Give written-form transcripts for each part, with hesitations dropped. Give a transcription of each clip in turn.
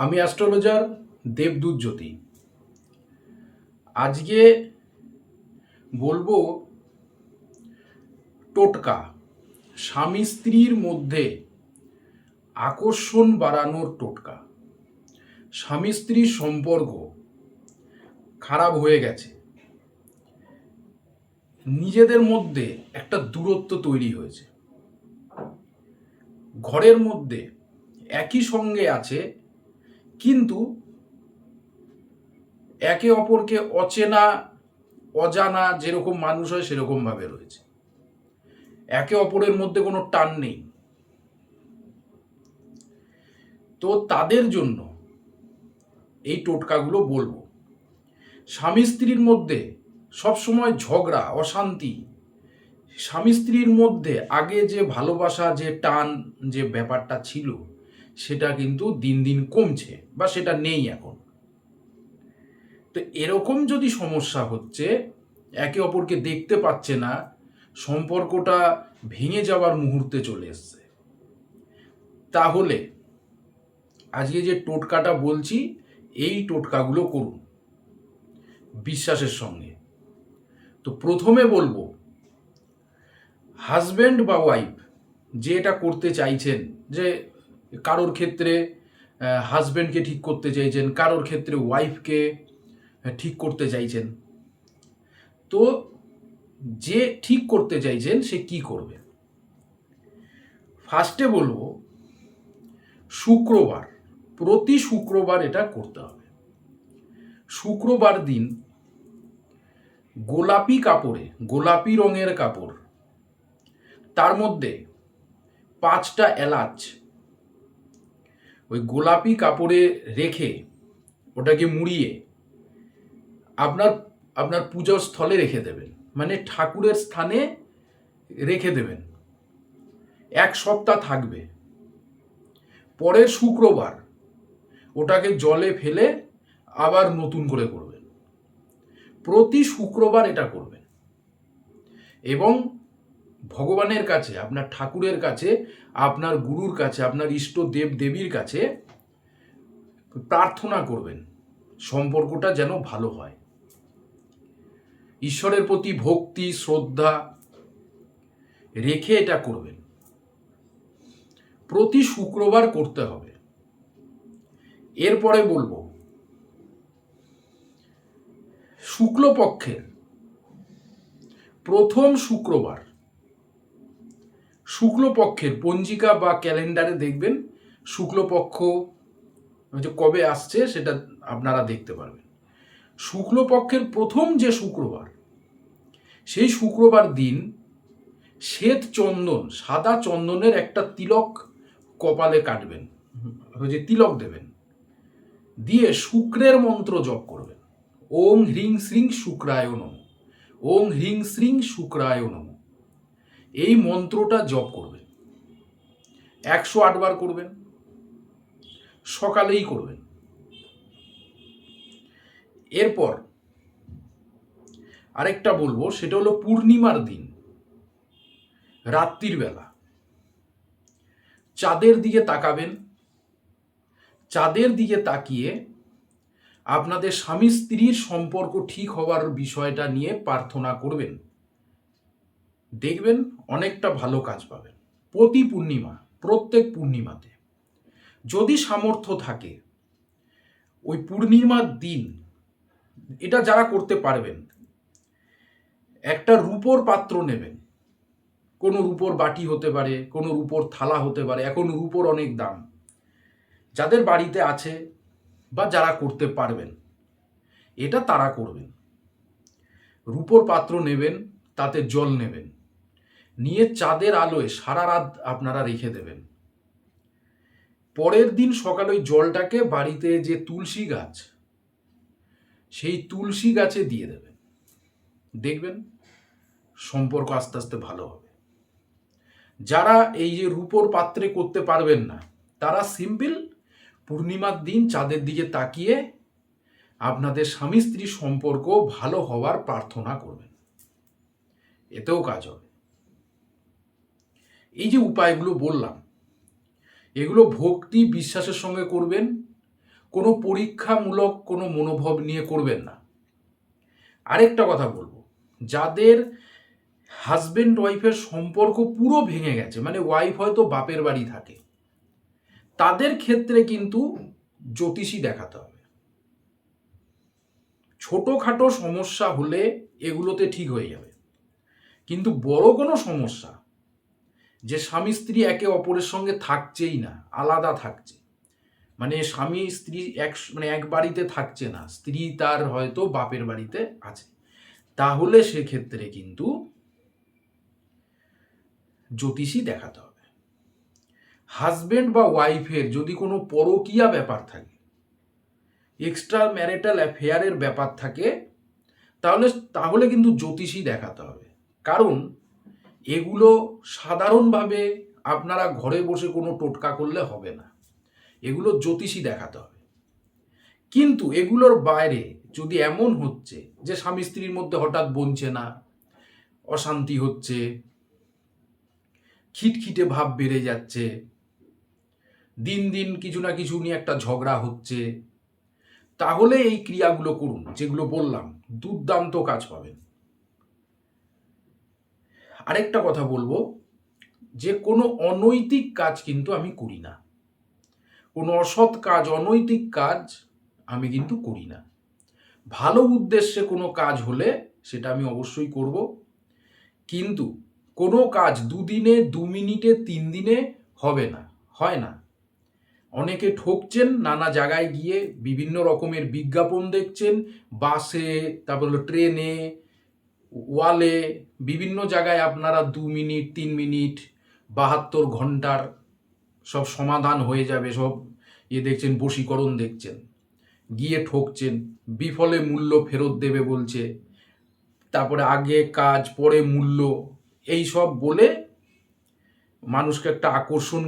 আমি অ্যাস্ট্রোলজার দেবদূত জ্যোতি। আজকে বলবো টোটকা, স্বামী স্ত্রীর মধ্যে আকর্ষণ বাড়ানোর টোটকা। স্বামী স্ত্রীর সম্পর্ক খারাপ হয়ে গেছে, নিজেদের মধ্যে একটা দূরত্ব তৈরি হয়েছে, ঘরের মধ্যে একই সঙ্গে আছে কিন্তু একে অপরকে অচেনা অজানা যেরকম মানুষ হয় সেরকম ভাবে রয়েছে, একে অপরের মধ্যে কোনো টান নেই। তো তাদের জন্য এই টোটকাগুলো বলবো। স্বামী স্ত্রীর মধ্যে সবসময় ঝগড়া অশান্তি, স্বামী স্ত্রীর মধ্যে আগে যে ভালোবাসা যে টান যে ব্যাপারটা ছিল সেটা কিন্তু দিন দিন কমছে বা সেটা নেই এখন। তো এরকম যদি সমস্যা হচ্ছে, একে অপরকে দেখতে পাচ্ছে না, সম্পর্কটা ভেঙে যাওয়ার মুহূর্তে চলে এসছে, তাহলে আজকে যে টোটকাটা বলছি এই টোটকাগুলো করুন বিশ্বাসের সঙ্গে। তো প্রথমে বলবো, হাজব্যান্ড বা ওয়াইফ যে এটা করতে চাইছেন, যে কারোর ক্ষেত্রে হাজব্যান্ডকে ঠিক করতে চাইছেন, কারোর ক্ষেত্রে ওয়াইফকে ঠিক করতে চাইছেন, তো যে ঠিক করতে চাইছেন সে কি করবে। ফার্স্টে বলবো শুক্রবার, প্রতি শুক্রবার এটা করতে হবে। শুক্রবার দিন গোলাপি কাপড়ে, গোলাপি রঙের কাপড়, তার মধ্যে 5টা এলাচ ওই গোলাপি কাপড়ে রেখে ওটাকে মুড়িয়ে আপনার আপনার পূজার স্থলে রেখে দেবেন, মানে ঠাকুরের স্থানে রেখে দেবেন। 1 সপ্তাহ থাকবে। পরের শুক্রবার ওটাকে জলে ফেলে আবার নতুন করে করবেন। প্রতি শুক্রবার এটা করবেন এবং ভগবানের কাছে, আপনার ঠাকুরের কাছে, আপনার গুরুর কাছে, আপনার ইষ্ট দেব দেবীর কাছে প্রার্থনা করবেন সম্পর্কটা যেন ভালো হয়। ঈশ্বরের প্রতি ভক্তি শ্রদ্ধা রেখে এটা করবেন। প্রতি শুক্রবার করতে হবে। এরপরে বলবো, শুক্লপক্ষের প্রথম শুক্রবার, শুক্লপক্ষের পঞ্জিকা বা ক্যালেন্ডারে দেখবেন শুক্লপক্ষ যে কবে আসছে সেটা আপনারা দেখতে পারবেন। শুক্লপক্ষের প্রথম যে শুক্রবার, সেই শুক্রবার দিন শ্বেত চন্দন, সাদা চন্দনের একটা তিলক কপালে কাটবেন, যে তিলক দেবেন, দিয়ে শুক্রের মন্ত্র জপ করবেন। ওং হ্রিং শ্রিং শুক্রায় নমঃ, ওং হ্রিং শ্রিং শুক্রায় নমঃ। এই মন্ত্রটা জপ করবেন, 108 বার করবেন, সকালেই করবেন। এরপর আরেকটা বলবো, সেটা হলো পূর্ণিমার দিন রাত্রির বেলা চাঁদের দিকে তাকাবেন। চাঁদের দিকে তাকিয়ে আপনাদের স্বামী স্ত্রীর সম্পর্ক ঠিক হওয়ার বিষয়টা নিয়ে প্রার্থনা করবেন। দেখবেন অনেকটা ভালো কাজ পাবেন। প্রতি পূর্ণিমা, প্রত্যেক পূর্ণিমাতে যদি সামর্থ্য থাকে ওই পূর্ণিমার দিন এটা যারা করতে পারবেন, একটা রূপোর পাত্র নেবেন, কোনো রূপোর বাটি হতে পারে, কোনো রূপোর থালা হতে পারে, এখন রূপোর অনেক দাম, যাদের বাড়িতে আছে বা যারা করতে পারবেন এটা তারা করবেন। রূপোর পাত্র নেবেন, তাতে জল নেবেন, নিয়ে চাঁদের আলোয় সারা রাত আপনারা রেখে দেবেন। পরের দিন সকালে ওই জলটাকে বাড়িতে যে তুলসী গাছ, সেই তুলসী গাছে দিয়ে দেবেন। দেখবেন সম্পর্ক আস্তে আস্তে ভালো হবে। যারা এই যে রূপোর পাত্রে করতে পারবেন না, তারা সিম্পল পূর্ণিমার দিন চাঁদের দিকে তাকিয়ে আপনাদের স্বামী স্ত্রী সম্পর্ক ভালো হওয়ার প্রার্থনা করবেন, এতেও কাজ হবে। এই যে উপায়গুলো বললাম, এগুলো ভক্তি বিশ্বাসের সঙ্গে করবেন, কোনো পরীক্ষামূলক কোনো মনোভাব নিয়ে করবেন না। আরেকটা কথা বলবো, যাদের হাজবেন্ড ওয়াইফের সম্পর্ক পুরো ভেঙে গেছে, মানে ওয়াইফ হয়তো বাপের বাড়ি থাকে, তাদের ক্ষেত্রে কিন্তু জ্যোতিষী দেখাতে হবে। ছোটোখাটো সমস্যা হলে এগুলোতে ঠিক হয়ে যাবে, কিন্তু বড় কোনো সমস্যা, যে স্বামী স্ত্রী একে অপরের সঙ্গে থাকছেই না, আলাদা থাকছে, মানে স্বামী স্ত্রী এক বাড়িতে থাকছে না, স্ত্রী তার হয়তো বাপের বাড়িতে আছে, তাহলে সেক্ষেত্রে কিন্তু জ্যোতিষী দেখাতে হবে। হাজবেন্ড বা ওয়াইফের যদি কোনো পরকীয়া ব্যাপার থাকে, এক্সট্রা ম্যারিটাল অ্যাফেয়ারের ব্যাপার থাকে, তাহলে কিন্তু জ্যোতিষী দেখাতে হবে। কারণ এগুলো সাধারণভাবে আপনারা ঘরে বসে কোনো টোটকা করলে হবে না, এগুলো জ্যোতিষী দেখাতে হবে। কিন্তু এগুলোর বাইরে যদি এমন হচ্ছে যে স্বামী স্ত্রীর মধ্যে হঠাৎ বনছে না, অশান্তি হচ্ছে, খিটখিটে ভাব বেড়ে যাচ্ছে, দিন দিন কিছু না কিছু নিয়ে একটা ঝগড়া হচ্ছে, তাহলে এই ক্রিয়াগুলো করুন, যেগুলো বললাম, দুর্দান্ত কাজ পাবেন। আরেকটা কথা বলবো, যে কোনো অনৈতিক কাজ কিন্তু আমি করি না, কোনো অসৎ কাজ, অনৈতিক কাজ আমি কিন্তু করি না। ভালো উদ্দেশ্যে কোনো কাজ হলে সেটা আমি অবশ্যই করব, কিন্তু কোনো কাজ 2 দিনে, 2 মিনিটে, 3 দিনে হবে না, হয় না। অনেকে ঠকছেন, নানা জায়গায় গিয়ে বিভিন্ন রকমের বিজ্ঞাপন দেখছেন, বাসে, তারপর ট্রেনে, ওয়ালে, বিভিন্ন জায়গায় আপনারা 2 মিনিট, 3 মিনিট, 72 ঘন্টার সব সমাধান হয়ে যাবে, সব দেখছেন, বশীকরণ দেখছেন, গিয়ে ঠকছেন, বিফলে মূল্য ফেরত দেবে বলছে, তারপরে আগে কাজ পরে মূল্য, এই সব বলে মানুষকে একটা আকর্ষণ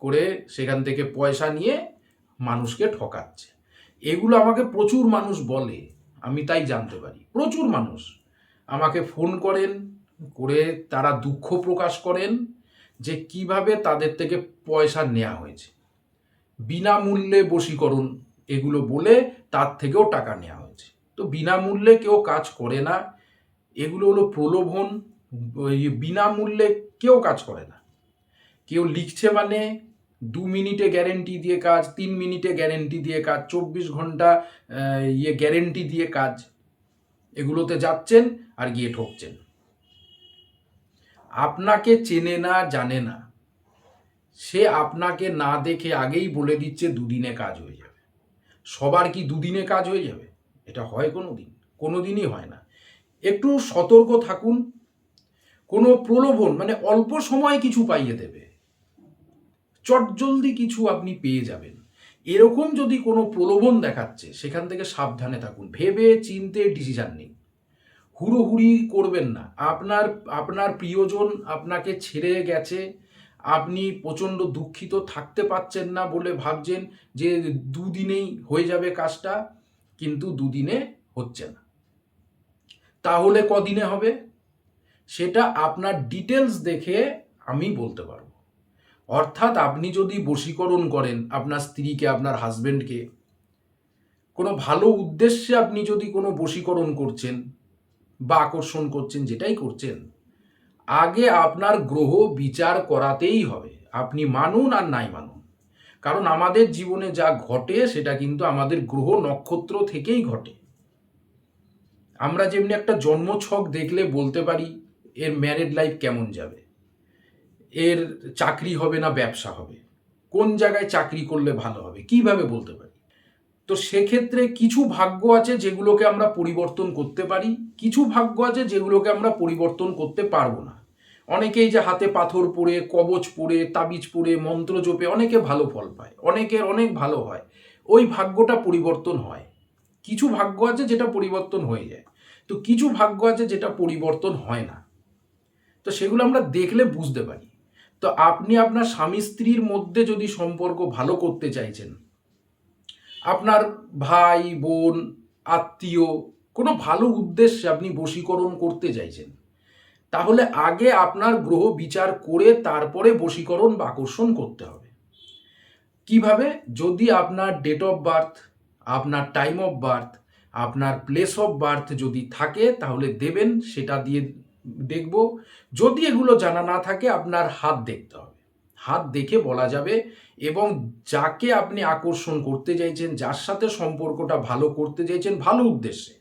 করে সেখান থেকে পয়সা নিয়ে মানুষকে ঠকাচ্ছে। এগুলো আমাকে প্রচুর মানুষ বলে, আমি তাই জানতে পারি। প্রচুর মানুষ আমাকে ফোন করেন, করে তারা দুঃখ প্রকাশ করেন যে কিভাবে তাদের থেকে পয়সা নেওয়া হয়েছে, বিনামূল্যে বশীকরণ এগুলো বলে তার থেকেও টাকা নেওয়া হয়েছে। তো বিনামূল্যে কেউ কাজ করে না, এগুলো হলো প্রলোভন। বিনামূল্যে কেউ কাজ করে না। কেউ লিখছে মানে 2 মিনিটে গ্যারেন্টি দিয়ে কাজ, 3 মিনিটে গ্যারেন্টি দিয়ে কাজ, 24 ঘন্টা গ্যারেন্টি দিয়ে কাজ, এগুলোতে যাচ্ছেন আর গিয়ে ঠকছেন। আপনাকে চেনে না, জানে না, সে আপনাকে না দেখে আগেই বলে দিচ্ছে 2 দিনে কাজ হয়ে যাবে। সবার কি 2 দিনে কাজ হয়ে যাবে? এটা হয় কোনো দিনই হয় না। একটু সতর্ক থাকুন। কোনো প্রলোভন, মানে অল্প সময় কিছু পাইয়ে দেবে, চটজলদি কিছু আপনি পেয়ে যাবেন, এরকম যদি কোনো প্রলোভন দেখাচ্ছে, সেখান থেকে সাবধানে থাকুন, ভেবে চিন্তে ডিসিশন নিন, হুড়োহুড়ি করবেন না। আপনার প্রিয়জন আপনাকে ছেড়ে গেছে, আপনি প্রচণ্ড দুঃখিত, থাকতে পারছেন না বলে ভাবছেন যে 2 দিনেই হয়ে যাবে কাজটা, কিন্তু 2 দিনে হচ্ছে না। তাহলে কদিনে হবে? সেটা আপনার ডিটেলস দেখে আমি বলতে পারবো। অর্থাৎ আপনি যদি বশীকরণ করেন আপনার স্ত্রীকে, আপনার হাজবেন্ডকে, কোনো ভালো উদ্দেশ্যে আপনি যদি কোনো বশীকরণ করছেন বা আকর্ষণ করছেন, যেটাই করছেন, আগে আপনার গ্রহ বিচার করাতেই হবে। আপনি মানুন আর নাই মানুন, কারণ আমাদের জীবনে যা ঘটে সেটা কিন্তু আমাদের গ্রহ নক্ষত্র থেকেই ঘটে। আমরা যেমনি একটা জন্মছক দেখলে বলতে পারি এর ম্যারিড লাইফ কেমন যাবে, এর চাকরি হবে না ব্যবসা হবে, কোন জায়গায় চাকরি করলে ভালো হবে, কিভাবে বলতে পারি। তো সেক্ষেত্রে কিছু ভাগ্য আছে যেগুলোকে আমরা পরিবর্তন করতে পারি, কিছু ভাগ্য আছে যেগুলোকে আমরা পরিবর্তন করতে পারবো না। অনেকেই যে হাতে পাথর পড়ে, কবচ পড়ে, তাবিজ পড়ে, মন্ত্র জপে অনেকে ভালো ফল পায়, অনেকের অনেক ভালো হয়, ওই ভাগ্যটা পরিবর্তন হয়। কিছু ভাগ্য আছে যেটা পরিবর্তন হয়ে যায়, তো কিছু ভাগ্য আছে যেটা পরিবর্তন হয় না। তো সেগুলো আমরা দেখলে বুঝতে পারি। তো আপনি আপনার স্বামী স্ত্রীর মধ্যে যদি সম্পর্ক ভালো করতে চাইছেন, আপনার ভাই বোন আত্মীয় কোনো ভালো উদ্দেশ্যে আপনি বশীকরণ করতে চাইছেন, তাহলে আগে আপনার গ্রহ বিচার করে তারপরে বশীকরণ বা আকর্ষণ করতে হবে। কিভাবে? যদি আপনার ডেট অফ বার্থ, আপনার টাইম অফ বার্থ, আপনার প্লেস অফ বার্থ যদি থাকে তাহলে দেবেন, সেটা দিয়ে দেখব। যদি এগুলো জানা না থাকে আপনার হাত দেখতে হবে, হাত দেখে বলা যাবে। এবং যাকে আপনি আকর্ষণ করতে চাইছেন, যার সাথে সম্পর্কটা ভালো করতে চাইছেন, ভালো উদ্দেশ্যে,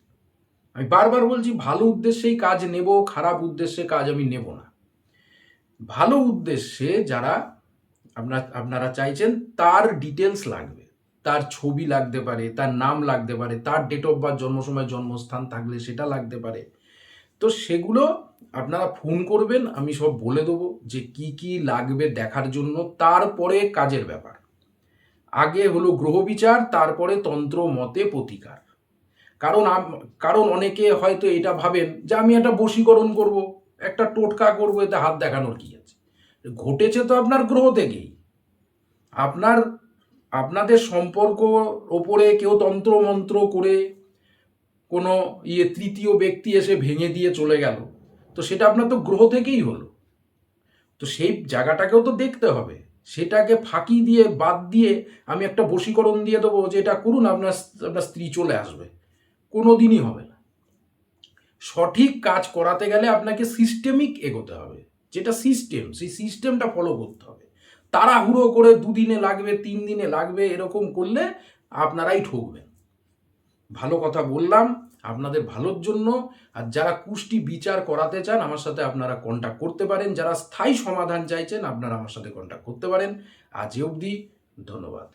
আমি বারবার বলছি ভালো উদ্দেশ্যেই কাজ নেব, খারাপ উদ্দেশ্যে কাজ আমি নেব না। ভালো উদ্দেশ্যে যারা আপনারা চাইছেন, তার ডিটেলস লাগবে, তার ছবি লাগতে পারে, তার নাম লাগতে পারে, তার ডেট অফ বার্থ, জন্ম সময়, জন্মস্থান থাকলে সেটা লাগতে পারে। তো সেগুলো আপনারা ফোন করবেন, আমি সব বলে দেবো যে কি কি লাগবে দেখার জন্য। তারপরে কাজের ব্যাপার, আগে হলো গ্রহ বিচার, তারপরে তন্ত্র মতে প্রতিকার। কারণ কারণ অনেকে হয়তো এটা ভাবেন যে আমি একটা বশীকরণ করব, একটা টোটকা করব, এতে হাত দেখানোর কি আছে। ঘটেছে তো আপনার গ্রহ থেকেই। আপনার আপনাদের সম্পর্ক ওপরে কেউ তন্ত্র মন্ত্র করে কোনো তৃতীয় ব্যক্তি এসে ভেঙে দিয়ে চলে গেল, তো সেটা আপনার তো গ্রহ থেকেই হলো। তো সেই জায়গাটাকেও তো দেখতে হবে। সেটাকে ফাঁকি দিয়ে, বাদ দিয়ে আমি একটা বশীকরণ দিয়ে দেবো যে এটা করুন, আপনার আপনার স্ত্রী চলে আসবে, কোনো দিনই হবে না। সঠিক কাজ করাতে গেলে আপনাকে সিস্টেমিক এগোতে হবে, যেটা সিস্টেম, সেই সিস্টেমটা ফলো করতে হবে। তাড়াহুড়ো করে 2 দিনে লাগবে, 3 দিনে লাগবে, এরকম করলে আপনারাই ঠকবেন। ভালো কথা বললাম আপনাদের ভালোর জন্য। আর যারা কুষ্টি বিচার করাতে চান আমার সাথে আপনারা কন্ট্যাক্ট করতে পারেন, যারা স্থায়ী সমাধান চাইছেন আপনারা আমার সাথে কন্ট্যাক্ট করতে পারেন। আজ অবধি, ধন্যবাদ।